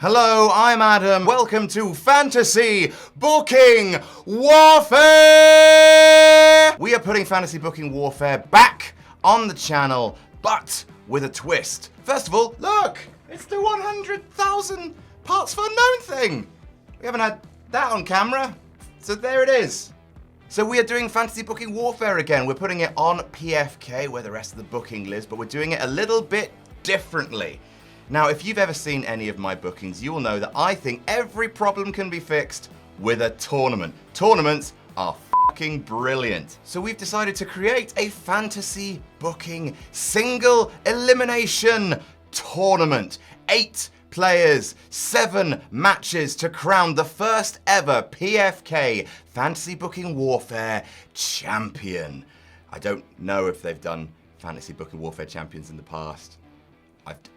Hello, I'm Adam. Welcome to Fantasy Booking Warfare! We are putting Fantasy Booking Warfare back on the channel, but with a twist. First of all, look! It's the 100,000 partsFUNknown thing! We haven't had that on camera, so there it is. So we are doing Fantasy Booking Warfare again. We're putting it on PFK, where the rest of the booking lives, but we're doing it a little bit differently. Now, if you've ever seen any of my bookings, you will know that I think every problem can be fixed with a tournament. Tournaments are fucking brilliant. So we've decided to create a fantasy booking single elimination tournament. 8 players, 7 matches to crown the first ever PFK Fantasy Booking Warfare champion. I don't know if they've done Fantasy Booking Warfare champions in the past.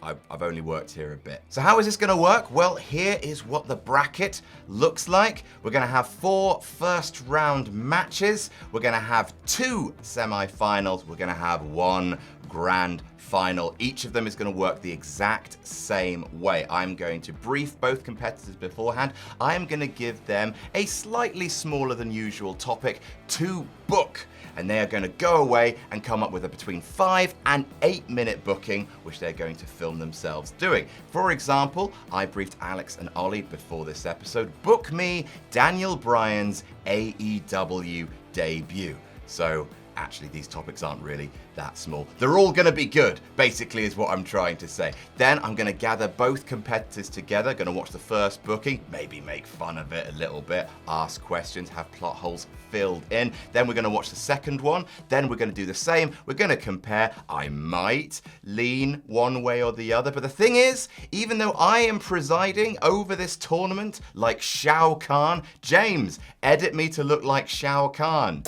I've only worked here a bit. So how is this gonna work? Well, here is what the bracket looks like. We're gonna have 4 first round matches. We're gonna have 2 semi-finals. We're gonna have 1 grand final. Each of them is gonna work the exact same way. I'm going to brief both competitors beforehand. I am gonna give them a slightly smaller than usual topic to book. And they are going to go away and come up with a between 5 and 8 minute booking, which they're going to film themselves doing. For example, I briefed Alex and Ollie before this episode, book me Daniel Bryan's AEW debut. So actually, these topics aren't really that small. They're all gonna be good, basically is what I'm trying to say. Then I'm gonna gather both competitors together, gonna watch the first booking, maybe make fun of it a little bit, ask questions, have plot holes filled in. Then we're gonna watch the second one. Then we're gonna do the same. We're gonna compare. I might lean one way or the other, but the thing is, even though I am presiding over this tournament like Shao Kahn, James, edit me to look like Shao Kahn.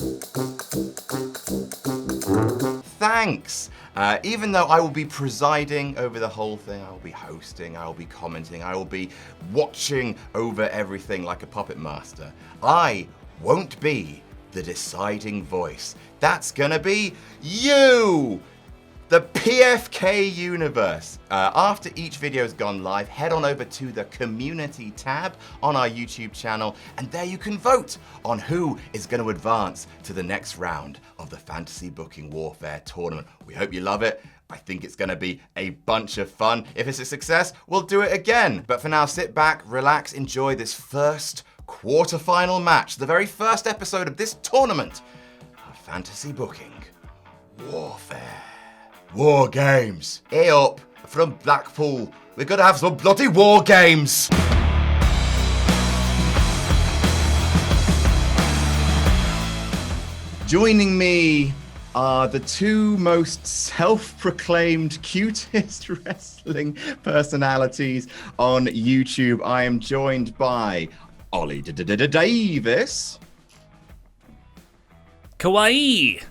Thanks. Even though I will be presiding over the whole thing, I will be hosting, I will be commenting, I will be watching over everything like a puppet master, I won't be the deciding voice. That's gonna be you! The PFK universe. After each video has gone live, head on over to the community tab on our YouTube channel, and there you can vote on who is going to advance to the next round of the Fantasy Booking Warfare tournament. We hope you love it. I think it's going to be a bunch of fun. If it's a success, we'll do it again. But for now, sit back, relax, enjoy this first quarterfinal match, the very first episode of this tournament of Fantasy Booking Warfare. War games. Hey up from Blackpool. We're gonna have some bloody war games. Joining me are the 2 most self-proclaimed cutest wrestling personalities on YouTube. I am joined by Ollie Davis. Kawaii.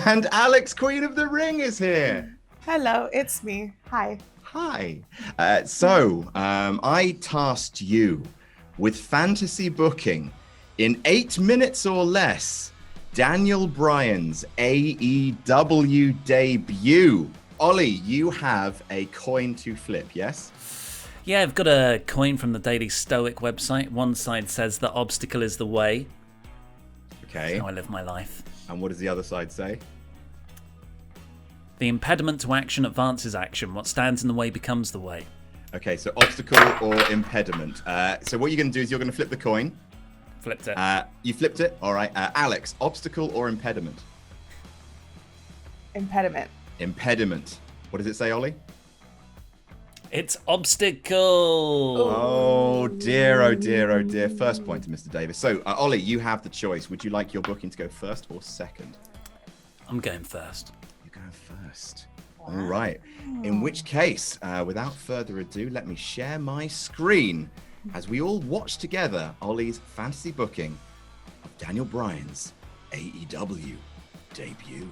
And Alex, Queen of the Ring, is here. Hello, it's me. Hi. Hi. I tasked you with fantasy booking in 8 minutes or less Daniel Bryan's AEW debut. Ollie, you have a coin to flip, yes? Yeah, I've got a coin from the Daily Stoic website. One side says the obstacle is the way. Okay. That's how I live my life. And what does the other side say? The impediment to action advances action. What stands in the way becomes the way. Okay, so obstacle or impediment. So what you're going to do is you're going to flip the coin. Flipped it. You flipped it? All right. Alex, obstacle or impediment? Impediment. Impediment. What does it say, Ollie? It's obstacle. Oh dear, oh dear, oh dear. First point to Mr. Davis. So, Ollie, you have the choice. Would you like your booking to go first or second? I'm going first. You're going first. All right. In which case, without further ado, let me share my screen as we all watch together Ollie's fantasy booking of Daniel Bryan's AEW debut.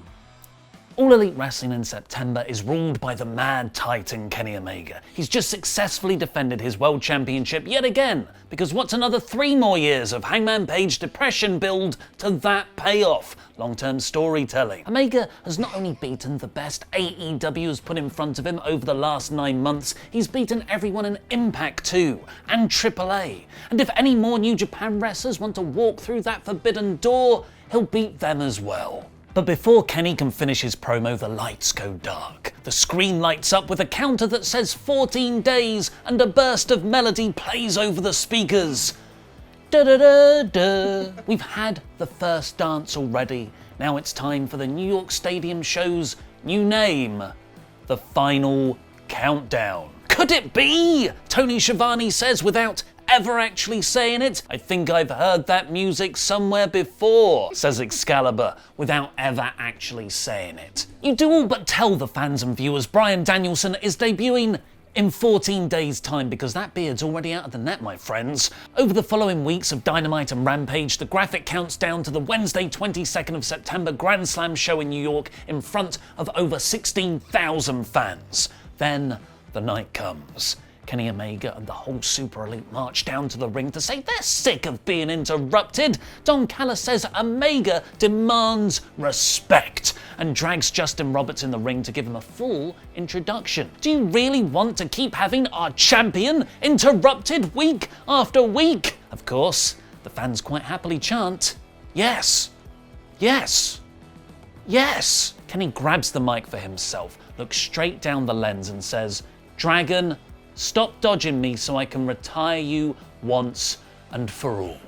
All Elite Wrestling in September is ruled by the mad titan Kenny Omega. He's just successfully defended his World Championship yet again, because what's another 3 more years of Hangman Page depression build to that payoff? Long-term storytelling. Omega has not only beaten the best AEW has put in front of him over the last 9 months, he's beaten everyone in Impact too, and AAA. And if any more New Japan wrestlers want to walk through that forbidden door, he'll beat them as well. But before Kenny can finish his promo, the lights go dark. The screen lights up with a counter that says 14 days, and a burst of melody plays over the speakers. Da-da-da-da. We've had the first dance already. Now it's time for the New York Stadium show's new name, the Final Countdown. Could it be? Tony Schiavone says without ever actually saying it. I think I've heard that music somewhere before, says Excalibur, without ever actually saying it. You do all but tell the fans and viewers Bryan Danielson is debuting in 14 days' time, because that beard's already out of the net, my friends. Over the following weeks of Dynamite and Rampage, the graphic counts down to the Wednesday 22nd of September Grand Slam show in New York in front of over 16,000 fans. Then the night comes. Kenny Omega and the whole Super Elite march down to the ring to say they're sick of being interrupted. Don Callis says Omega demands respect and drags Justin Roberts in the ring to give him a full introduction. Do you really want to keep having our champion interrupted week after week? Of course, the fans quite happily chant, yes, yes, yes. Kenny grabs the mic for himself, looks straight down the lens and says, Dragon, stop dodging me so I can retire you once and for all.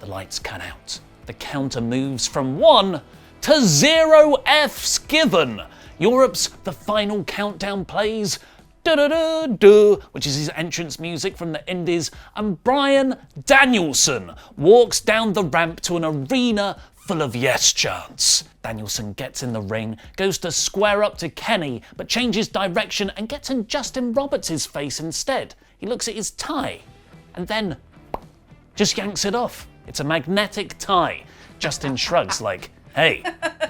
The lights cut out. The counter moves from 1 to 0 F's given. Europe's The Final Countdown plays, da-da-da-da, which is his entrance music from the Indies, and Bryan Danielson walks down the ramp to an arena full of yes chants. Danielson gets in the ring, goes to square up to Kenny, but changes direction and gets in Justin Roberts' face instead. He looks at his tie and then just yanks it off. It's a magnetic tie. Justin shrugs like, hey,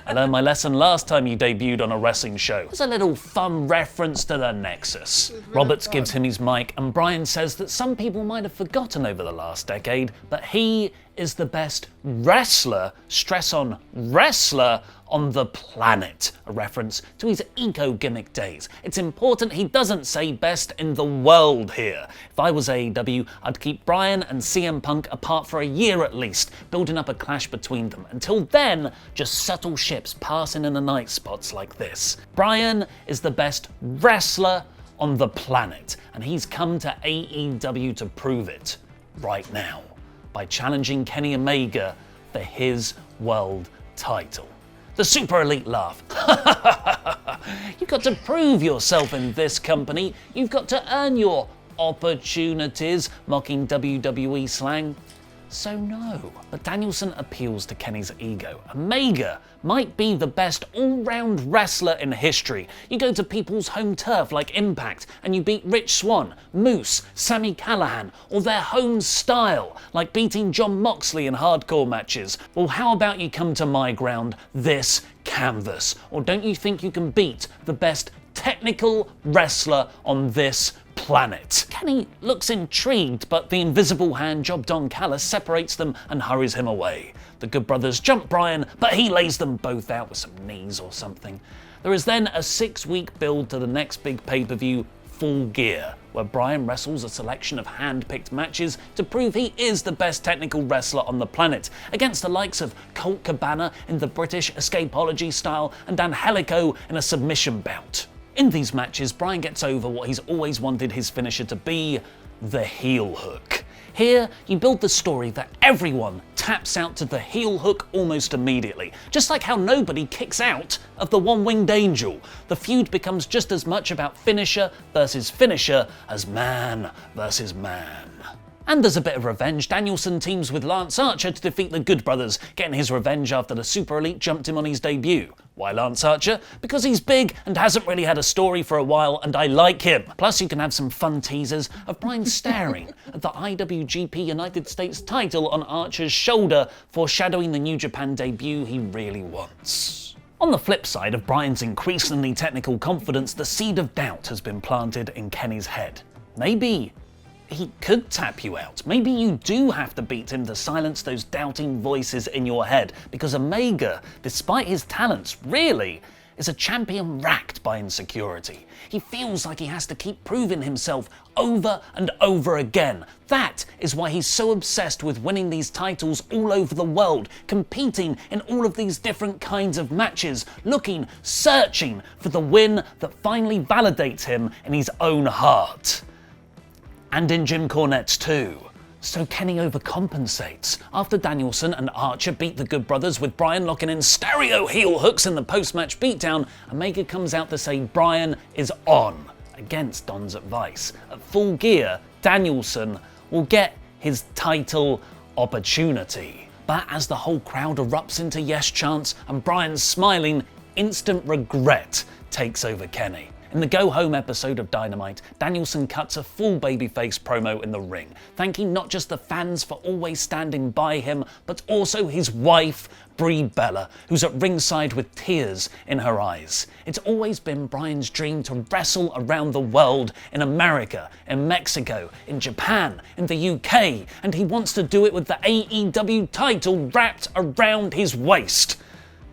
I learned my lesson last time you debuted on a wrestling show. There's a little fun reference to the Nexus. Roberts gives him his mic and Bryan says that some people might have forgotten over the last decade, but he is the best wrestler, stress on wrestler, on the planet. A reference to his eco-gimmick days. It's important he doesn't say best in the world here. If I was AEW, I'd keep Bryan and CM Punk apart for a year at least, building up a clash between them. Until then, just subtle ships passing in the night spots like this. Bryan is the best wrestler on the planet, and he's come to AEW to prove it right now by challenging Kenny Omega for his world title. The Super Elite laugh. You've got to prove yourself in this company. You've got to earn your opportunities, mocking WWE slang. So no. But Danielson appeals to Kenny's ego. Omega might be the best all-round wrestler in history. You go to people's home turf like Impact and you beat Rich Swann, Moose, Sami Callihan, or their home style, like beating Jon Moxley in hardcore matches. Well, how about you come to my ground, this canvas? Or don't you think you can beat the best technical wrestler on this planet? Kenny looks intrigued, but the invisible hand job Don Callis separates them and hurries him away. The Good Brothers jump Bryan, but he lays them both out with some knees or something. There is then a 6-week build to the next big pay-per-view, Full Gear, where Bryan wrestles a selection of hand-picked matches to prove he is the best technical wrestler on the planet, against the likes of Colt Cabana in the British Escapology style and Angelico in a submission bout. In these matches, Bryan gets over what he's always wanted his finisher to be, the heel hook. Here, you build the story that everyone taps out to the heel hook almost immediately. Just like how nobody kicks out of the one-winged angel. The feud becomes just as much about finisher versus finisher as man versus man. And there's a bit of revenge. Danielson teams with Lance Archer to defeat the Good Brothers, getting his revenge after the Super Elite jumped him on his debut. Why Lance Archer? Because he's big and hasn't really had a story for a while, and I like him. Plus you can have some fun teasers of Bryan staring at the IWGP United States title on Archer's shoulder, foreshadowing the New Japan debut he really wants. On the flip side of Bryan's increasingly technical confidence, the seed of doubt has been planted in Kenny's head. Maybe he could tap you out. Maybe you do have to beat him to silence those doubting voices in your head, because Omega, despite his talents, really is a champion racked by insecurity. He feels like he has to keep proving himself over and over again. That is why he's so obsessed with winning these titles all over the world, competing in all of these different kinds of matches, searching for the win that finally validates him in his own heart. And in Jim Cornette's too. So Kenny overcompensates. After Danielson and Archer beat the Good Brothers with Bryan locking in stereo heel hooks in the post-match beatdown, Omega comes out to say Bryan is on, against Don's advice. At Full Gear, Danielson will get his title opportunity. But as the whole crowd erupts into yes chants and Bryan's smiling, instant regret takes over Kenny. In the Go Home episode of Dynamite, Danielson cuts a full babyface promo in the ring, thanking not just the fans for always standing by him, but also his wife, Brie Bella, who's at ringside with tears in her eyes. It's always been Bryan's dream to wrestle around the world, in America, in Mexico, in Japan, in the UK, and he wants to do it with the AEW title wrapped around his waist.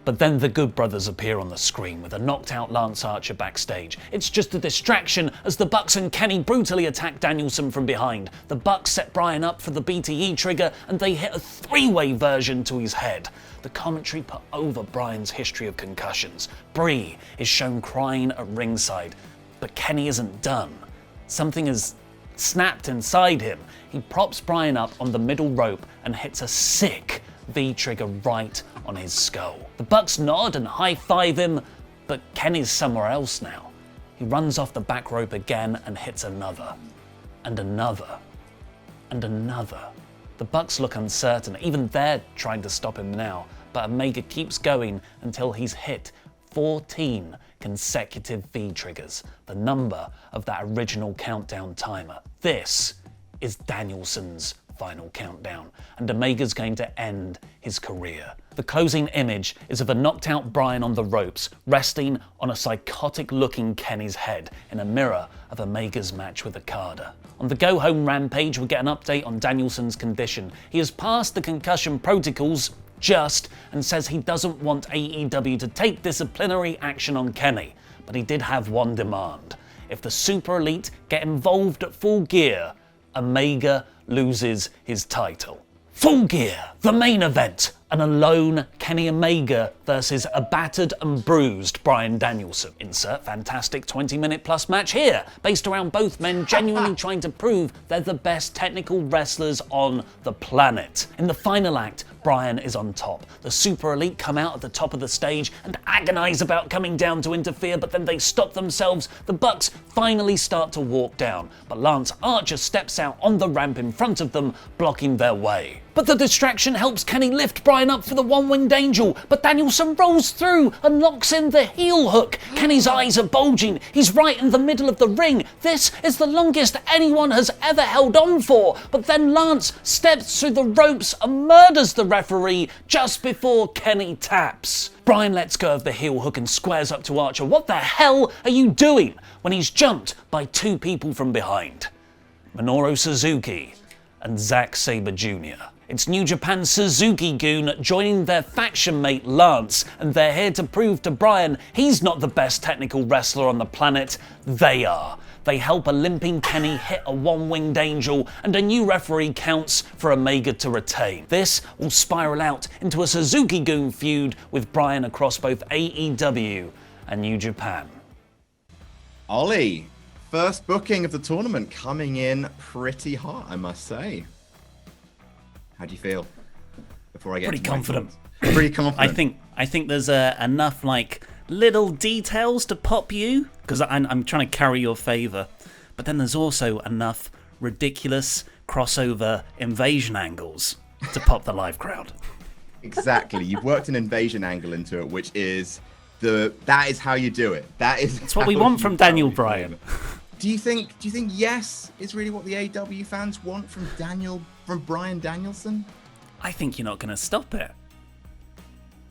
But then the Good Brothers appear on the screen with a knocked out Lance Archer backstage. It's just a distraction as the Bucks and Kenny brutally attack Danielson from behind. The Bucks set Bryan up for the BTE trigger and they hit a three-way version to his head. The commentary put over Bryan's history of concussions. Brie is shown crying at ringside, but Kenny isn't done. Something has snapped inside him. He props Bryan up on the middle rope and hits a sick V-trigger right on his skull. The Bucks nod and high-five him, but Kenny's somewhere else now. He runs off the back rope again and hits another, and another, and another. The Bucks look uncertain, even they're trying to stop him now, but Omega keeps going until he's hit 14 consecutive V-triggers, the number of that original countdown timer. This is Danielson's final countdown, and Omega's going to end his career. The closing image is of a knocked out Bryan on the ropes, resting on a psychotic-looking Kenny's head in a mirror of Omega's match with Okada. On the Go Home Rampage, we get an update on Danielson's condition. He has passed the concussion protocols and says he doesn't want AEW to take disciplinary action on Kenny, but he did have one demand. If the Super Elite get involved at Full Gear, Omega loses his title. Full Gear, the main event, an alone Kenny Omega versus a battered and bruised Bryan Danielson. Insert fantastic 20-minute plus match here, based around both men genuinely trying to prove they're the best technical wrestlers on the planet. In the final act, Bryan is on top. The Super Elite come out at the top of the stage and agonize about coming down to interfere, but then they stop themselves. The Bucks finally start to walk down, but Lance Archer steps out on the ramp in front of them, blocking their way. But the distraction helps Kenny lift Bryan up for the one-winged angel, but Danielson rolls through and locks in the heel hook. Kenny's eyes are bulging. He's right in the middle of the ring. This is the longest anyone has ever held on for, but then Lance steps through the ropes and murders the referee just before Kenny taps. Bryan lets go of the heel hook and squares up to Archer. What the hell are you doing? When he's jumped by two people from behind. Minoru Suzuki and Zack Sabre Jr. It's New Japan's Suzuki-gun joining their faction mate Lance, and they're here to prove to Bryan he's not the best technical wrestler on the planet, they are. They help a limping Kenny hit a one-winged angel, and a new referee counts for Omega to retain. This will spiral out into a Suzuki-gun feud with Bryan across both AEW and New Japan. Ollie, first booking of the tournament coming in pretty hot, I must say. How do you feel? Before I get pretty confident. Pretty confident. I think there's enough like little details to pop you, because I'm trying to carry your favour. But then there's also enough ridiculous crossover invasion angles to pop the live crowd. Exactly. You've worked an invasion angle into it, which is that is how you do it. That's what we want from Daniel Bryan. Do you think yes is really what the AEW fans want from Bryan Danielson? I think you're not going to stop it.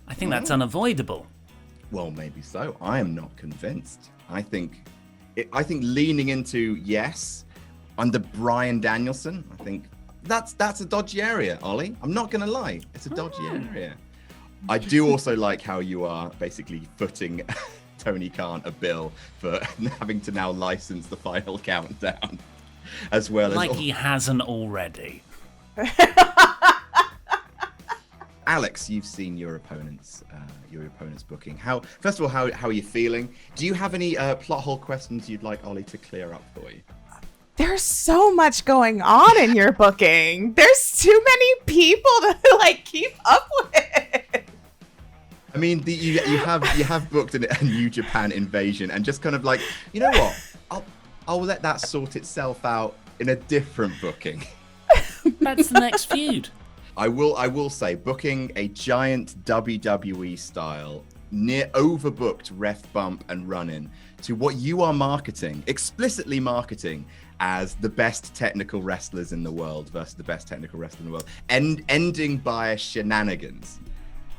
I think that's unavoidable. Well, maybe so. I am not convinced. I think leaning into yes under Bryan Danielson, I think that's a dodgy area, Ollie. I'm not going to lie. It's a dodgy area. I do also like how you are basically footing Tony Khan a bill for having to now license the final countdown, as well like as he hasn't already. Alex, you've seen your opponent's booking. First of all, how are you feeling? Do you have any plot hole questions you'd like Ollie to clear up for you? There's so much going on in your booking. There's too many people to keep up with. I mean, you have booked a New Japan invasion, and just kind of you know what? I'll let that sort itself out in a different booking. That's the next feud. I will say, booking a giant WWE style, near overbooked ref bump and run-in to what you are explicitly marketing as the best technical wrestlers in the world versus the best technical wrestler in the world, and ending by shenanigans.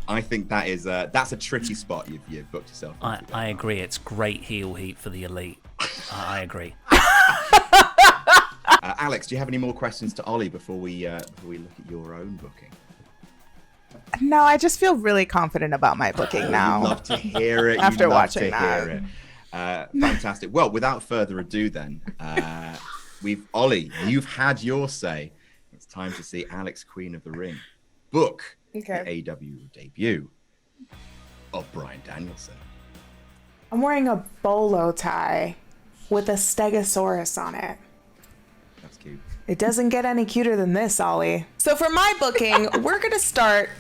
I think that's a tricky spot you've booked yourself into. I agree. It's great heel heat for the elite. I agree. Alex, do you have any more questions to Ollie before we look at your own booking? No, I just feel really confident about my booking now. You'd love to hear it. After You'd love watching to that. hear it. Fantastic. Well, without further ado then, Ollie, you've had your say. It's time to see Alex, Queen of the Ring, book the AEW debut of Bryan Danielson. I'm wearing a bolo tie with a stegosaurus on it. That's cute. It doesn't get any cuter than this, Ollie. So for my booking, we're going to start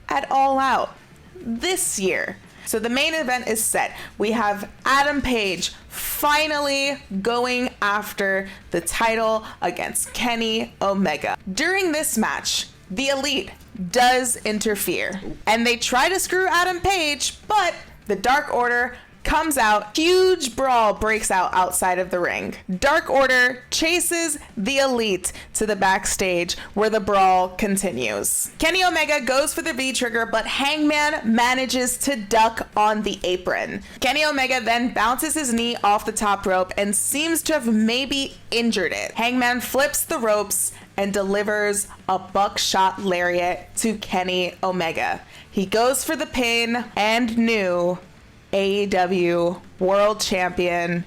at All Out this year. So the main event is set. We have Adam Page finally going after the title against Kenny Omega. During this match, the Elite does interfere, and they try to screw Adam Page, but the Dark Order comes out. Huge brawl breaks out outside of the ring. Dark Order chases the Elite to the backstage where the brawl continues. Kenny Omega goes for the V-trigger, but Hangman manages to duck on the apron. Kenny Omega then bounces his knee off the top rope and seems to have maybe injured it. Hangman flips the ropes and delivers a buckshot lariat to Kenny Omega. He goes for the pin, and new AEW World Champion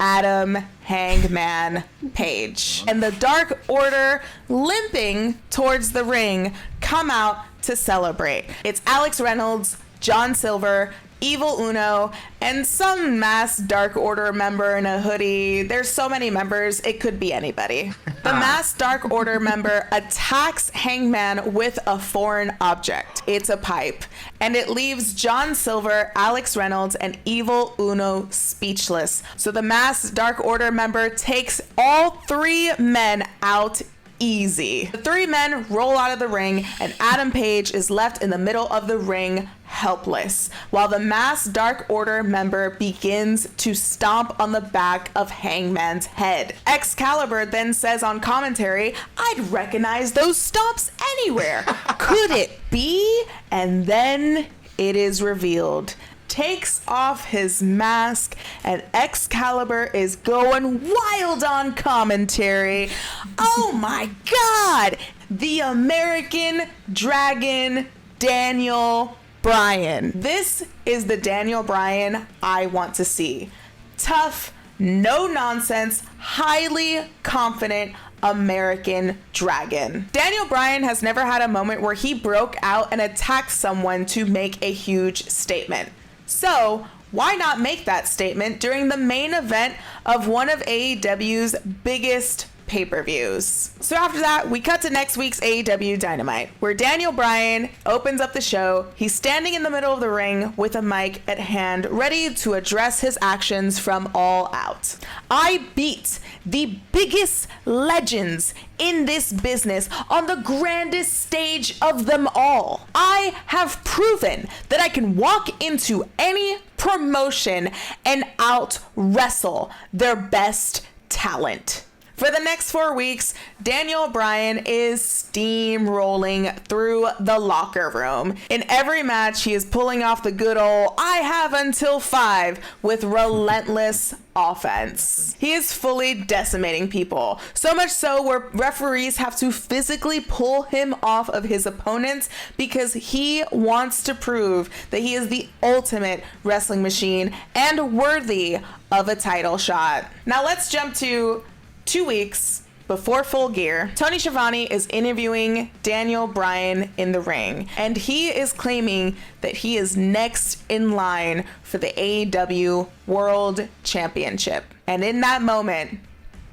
Adam Hangman Page. And the Dark Order, limping towards the ring, come out to celebrate. It's Alex Reynolds, John Silver, Evil Uno, and some masked Dark Order member in a hoodie. There's so many members, it could be anybody. The masked Dark Order member attacks Hangman with a foreign object. It's a pipe. And it leaves John Silver, Alex Reynolds, and Evil Uno speechless. So the masked Dark Order member takes all three men out easy. The three men roll out of the ring, and Adam Page is left in the middle of the ring helpless, while the masked Dark Order member begins to stomp on the back of Hangman's head. Excalibur then says on commentary, "I'd recognize those stomps anywhere. Could it be?" And then it is revealed. Takes off his mask, and Excalibur is going wild on commentary. Oh my God! The American Dragon Daniel Bryan. This is the Daniel Bryan I want to see. Tough, no nonsense, highly confident American Dragon. Daniel Bryan has never had a moment where he broke out and attacked someone to make a huge statement. So why not make that statement during the main event of one of AEW's biggest pay-per-views? So after that, we cut to next week's AEW Dynamite, where Daniel Bryan opens up the show. He's standing in the middle of the ring with a mic at hand, ready to address his actions from All Out. I beat the biggest legends in this business on the grandest stage of them all. I have proven that I can walk into any promotion and out wrestle their best talent. For the next 4 weeks, Daniel Bryan is steamrolling through the locker room. In every match, he is pulling off the good old "I have until 5" with relentless offense. He is fully decimating people. So much so where referees have to physically pull him off of his opponents because he wants to prove that he is the ultimate wrestling machine and worthy of a title shot. Now let's jump to 2 weeks before Full Gear. Tony Schiavone is interviewing Daniel Bryan in the ring, and he is claiming that he is next in line for the AEW World Championship. And in that moment,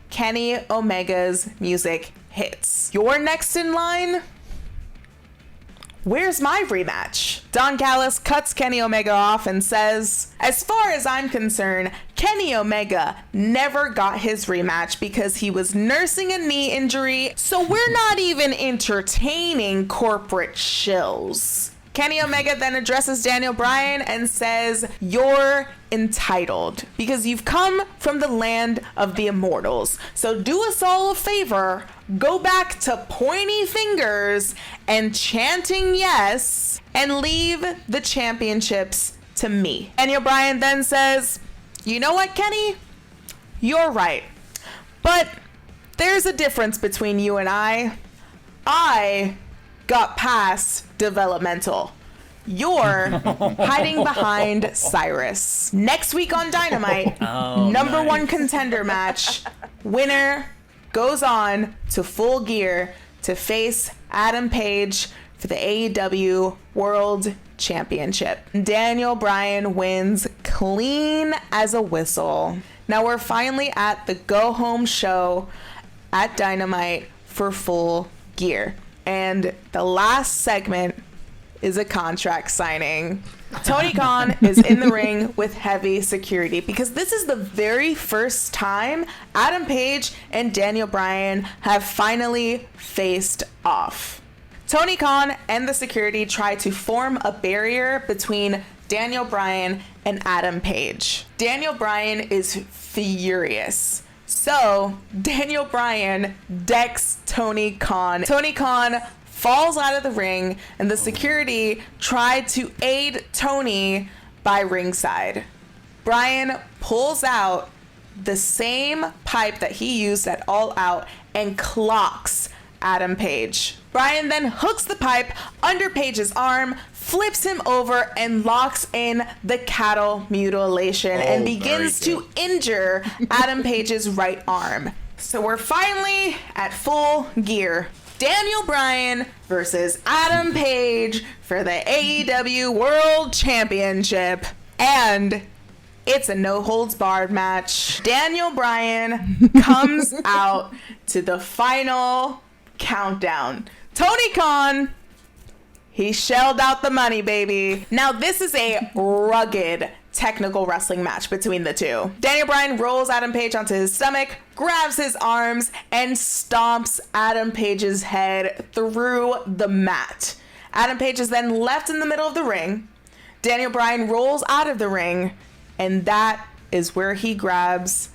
Kenny Omega's music hits. "You're next in line? Where's my rematch?" Don Callis cuts Kenny Omega off and says, "As far as I'm concerned, Kenny Omega never got his rematch because he was nursing a knee injury, so we're not even entertaining corporate shills." Kenny Omega then addresses Daniel Bryan and says, "You're entitled because you've come from the land of the immortals. So do us all a favor, go back to pointy fingers and chanting yes and leave the championships to me." Daniel Bryan then says, "You know what, Kenny? You're right. But there's a difference between you and I. I got past developmental. You're hiding behind Cyrus." Next week on Dynamite, number one contender match. Winner goes on to Full Gear to face Adam Page for the AEW World Championship. Daniel Bryan wins clean as a whistle. Now we're finally at the go-home show at Dynamite for Full Gear. And the last segment is a contract signing. Tony Khan is in the ring with heavy security because this is the very first time Adam Page and Daniel Bryan have finally faced off. Tony Khan and the security try to form a barrier between Daniel Bryan and Adam Page. Daniel Bryan is furious. So Daniel Bryan decks Tony Khan. Tony Khan falls out of the ring, and the security tried to aid Tony by ringside. Bryan pulls out the same pipe that he used at All Out and clocks Adam Page. Bryan then hooks the pipe under Page's arm, flips him over, and locks in the cattle mutilation and begins to injure Adam Page's right arm. So we're finally at Full Gear. Daniel Bryan versus Adam Page for the AEW World Championship. And it's a no-holds-barred match. Daniel Bryan comes out to the final countdown. Tony Khan, he shelled out the money, baby. Now, this is a rugged technical wrestling match between the two. Daniel Bryan rolls Adam Page onto his stomach, grabs his arms, and stomps Adam Page's head through the mat. Adam Page is then left in the middle of the ring. Daniel Bryan rolls out of the ring, and that is where he grabs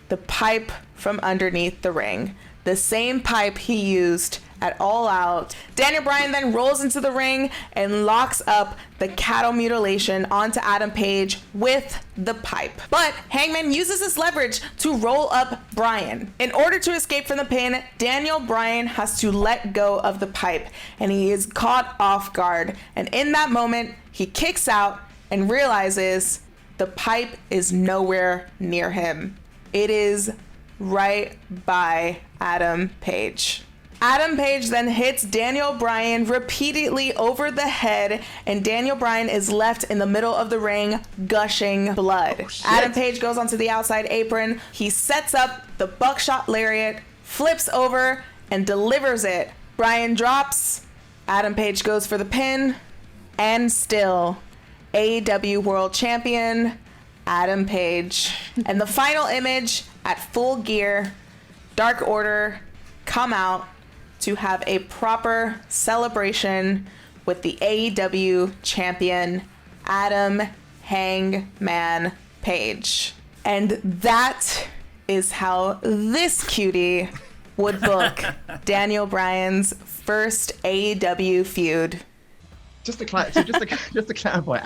the pipe from underneath the ring. The same pipe he used at All Out. Daniel Bryan then rolls into the ring and locks up the cattle mutilation onto Adam Page with the pipe. But Hangman uses his leverage to roll up Bryan. In order to escape from the pin, Daniel Bryan has to let go of the pipe, and he is caught off guard. And in that moment, he kicks out and realizes the pipe is nowhere near him. It is right by Adam Page. Adam Page then hits Daniel Bryan repeatedly over the head, and Daniel Bryan is left in the middle of the ring gushing blood. Adam Page goes onto the outside apron. He sets up the buckshot lariat, flips over, and delivers it. Bryan drops. Adam Page goes for the pin, and still AEW World Champion Adam Page. And the final image at Full Gear, Dark Order come out to have a proper celebration with the AEW champion Adam Hangman Page. And that is how this cutie would book Daniel Bryan's first AEW feud. Just to clarify,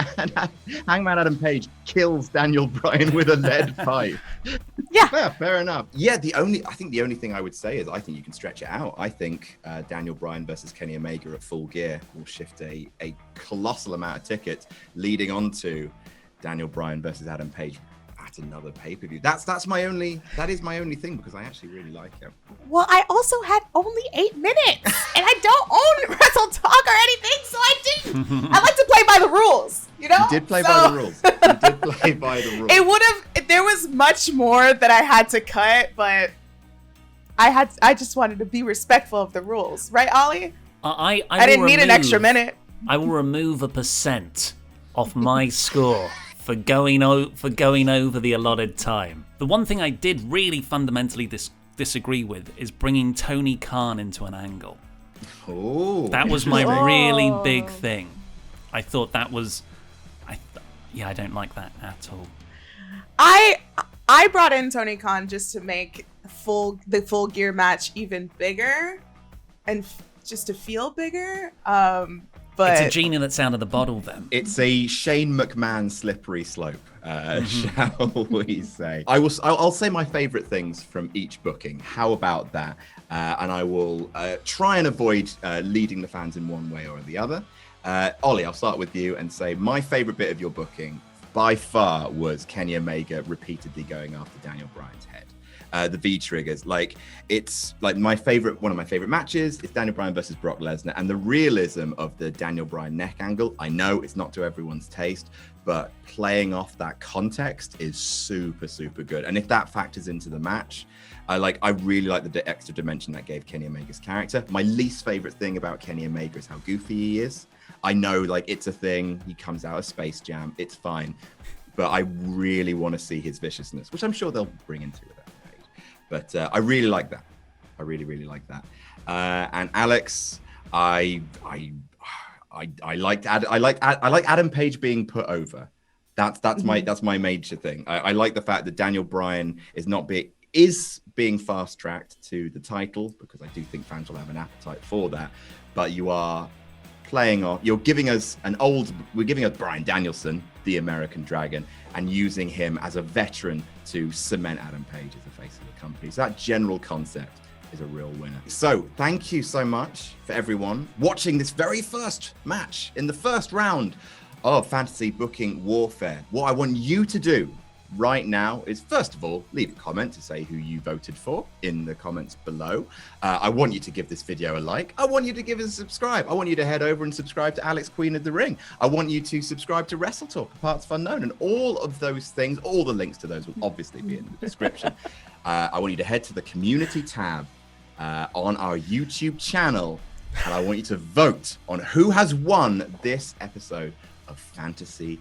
Hangman Adam Page kills Daniel Bryan with a lead pipe. Yeah. Fair enough. Yeah, I think the only thing I would say is I think you can stretch it out. I think Daniel Bryan versus Kenny Omega at Full Gear will shift a colossal amount of tickets, leading on to Daniel Bryan versus Adam Page at another pay-per-view. That is my only thing, because I actually really like him. Well, I also had only 8 minutes, and I don't own Wrestle Talk or anything, so I didn't. I like to play by the rules, you know? You did play by the rules. You did play by the rules. It would have. There was much more that I had to cut, but I just wanted to be respectful of the rules, right, Ollie? I didn't need an extra minute. I will remove a % off my score for going over the allotted time. The one thing I did really fundamentally disagree with is bringing Tony Khan into an angle. Oh, that was my really big thing. I thought that was, I don't like that at all. I brought in Tony Khan just to make the Full Gear match even bigger, and just to feel bigger. But it's a genie that's out of the bottle then. It's a Shane McMahon slippery slope, shall we say. I'll say my favorite things from each booking. How about that? And I will try and avoid leading the fans in one way or the other. Ollie, I'll start with you and say my favorite bit of your booking by far was Kenny Omega repeatedly going after Daniel Bryan's head. The V triggers, it's like one of my favorite matches is Daniel Bryan versus Brock Lesnar, and the realism of the Daniel Bryan neck angle. I know it's not to everyone's taste, but playing off that context is super, super good. And if that factors into the match, I really like the extra dimension that gave Kenny Omega's character. My least favorite thing about Kenny Omega is how goofy he is. I know, it's a thing. He comes out of Space Jam. It's fine. But I really want to see his viciousness, which I'm sure they'll bring into it. But I really like that. I really, really like that. And Alex, I liked Adam Page being put over. That's my major thing. I like the fact that Daniel Bryan is being fast tracked to the title, because I do think fans will have an appetite for that. But you are you're giving us Bryan Danielson, the American Dragon, and using him as a veteran to cement Adam Page as the face of the company. So that general concept is a real winner. So thank you so much for everyone watching this very first match in the first round of Fantasy Booking Warfare. What I want you to do right now is, first of all, leave a comment to say who you voted for in the comments below. I want you to give this video a like. I want you to give us a subscribe. I want you to head over and subscribe to Alex Queen of the Ring. I want you to subscribe to Wrestle Talk, partsFUNknown, and all of those things. All the links to those will obviously be in the description. I want you to head to the community tab on our YouTube channel, and I want you to vote on who has won this episode of Fantasy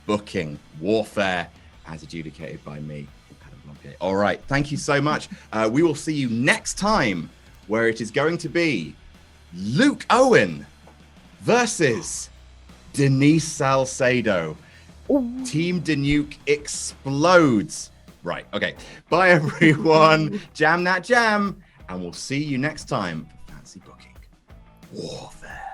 Booking Warfare, as adjudicated by me, Adam Blampied. All right, thank you so much. We will see you next time, where it is going to be Luke Owen versus Denise Salcedo. Ooh. Team Danuke explodes. Right, okay. Bye, everyone. Jam that jam. And we'll see you next time for Fantasy Booking Warfare.